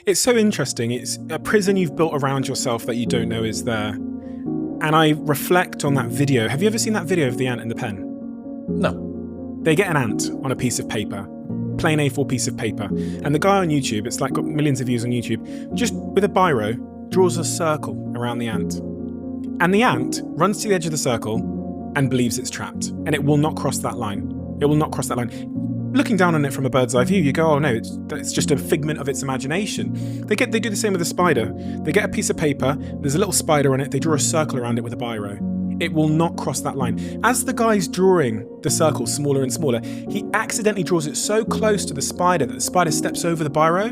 It's so interesting. It's a prison you've built around yourself that you don't know is there. And I reflect on that video. Have you ever seen that video of the ant and the pen? No. They get an ant on a piece of paper, plain A4 piece of paper. And the guy on YouTube, it's like got millions of views on YouTube, just with a biro, draws a circle around the ant. And the ant runs to the edge of the circle and believes it's trapped. And it will not cross that line. It will not cross that line. Looking down on it from a bird's eye view, you go, oh no, it's just a figment of its imagination. They do the same with a spider. They get a piece of paper, there's a little spider on it, they draw a circle around it with a biro. It will not cross that line. As the guy's drawing the circle smaller and smaller, he accidentally draws it so close to the spider that the spider steps over the biro,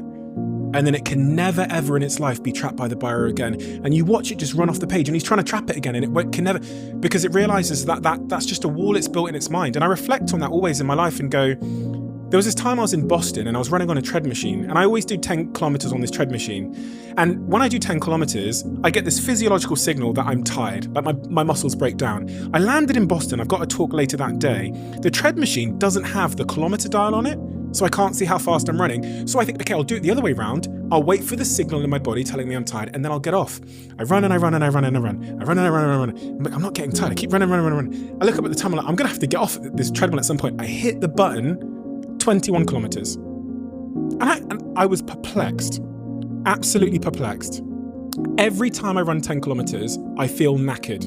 and then it can never ever in its life be trapped by the biro again. And you watch it just run off the page, and he's trying to trap it again, and it can never, because it realizes that's just a wall it's built in its mind. And I reflect on that always in my life and go, there was this time I was in Boston and I was running on a tread machine, and I always do 10 kilometers on this tread machine. And when I do 10 kilometers, I get this physiological signal that I'm tired, like my muscles break down. I landed in Boston, I've got a talk later that day. The tread machine doesn't have the kilometer dial on it, so I can't see how fast I'm running. So I think, okay, I'll do it the other way around. I'll wait for the signal in my body telling me I'm tired, and then I'll get off. I run and I run and I run and I run. I run and I run and I run. I'm not getting tired. I keep running. I look up at the time, I'm like, I'm gonna have to get off this treadmill at some point. I hit the button, 21 kilometers. And I was perplexed, absolutely perplexed. Every time I run 10 kilometers, I feel knackered.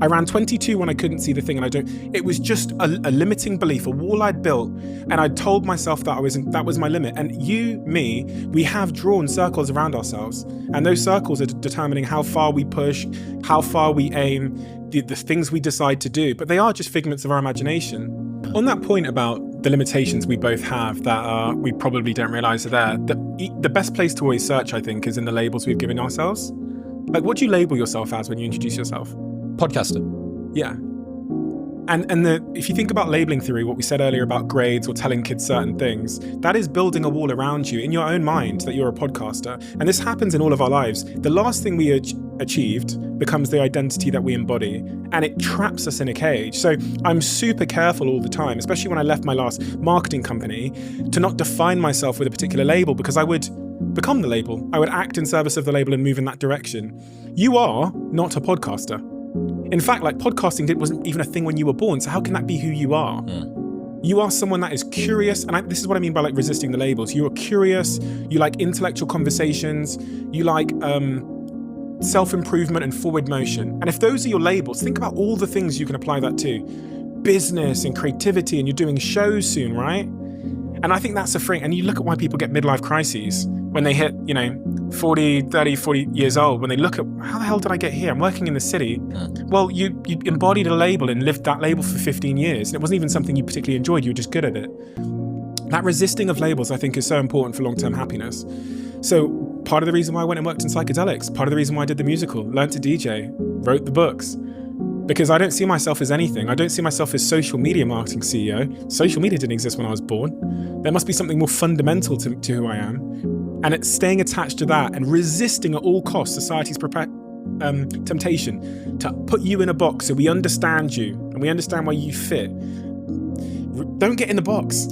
I ran 22 when I couldn't see the thing, and it was just a limiting belief, a wall I'd built, and I'd told myself that that was my limit. And we have drawn circles around ourselves, and those circles are determining how far we push, how far we aim, the things we decide to do, but they are just figments of our imagination. On that point about the limitations we both have that we probably don't realize are there, the best place to always search, I think, is in the labels we've given ourselves. Like, what do you label yourself as when you introduce yourself? Podcaster. Yeah. And if you think about labeling theory, what we said earlier about grades or telling kids certain things, that is building a wall around you in your own mind that you're a podcaster. And this happens in all of our lives. The last thing we achieved becomes the identity that we embody, and it traps us in a cage. So I'm super careful all the time, especially when I left my last marketing company, to not define myself with a particular label, because I would become the label. I would act in service of the label and move in that direction. You are not a podcaster. In fact, like, podcasting wasn't even a thing when you were born, so how can that be who you are? You are someone that is curious, and this is what I mean by like resisting the labels. You are curious, you like intellectual conversations, you like self-improvement and forward motion. And if those are your labels, think about all the things you can apply that to. Business and creativity, and you're doing shows soon, right? And I think that's a free, and you look at why people get midlife crises when they hit, 40 years old, when they look at, how the hell did I get here? I'm working in the city. Well, you embodied a label and lived that label for 15 years. And it wasn't even something you particularly enjoyed. You were just good at it. That resisting of labels, I think, is so important for long-term happiness. So part of the reason why I went and worked in psychedelics, part of the reason why I did the musical, learned to DJ, wrote the books, because I don't see myself as anything. I don't see myself as social media marketing CEO. Social media didn't exist when I was born. There must be something more fundamental to who I am. And it's staying attached to that and resisting at all costs society's temptation to put you in a box so we understand you and we understand where you fit. Don't get in the box.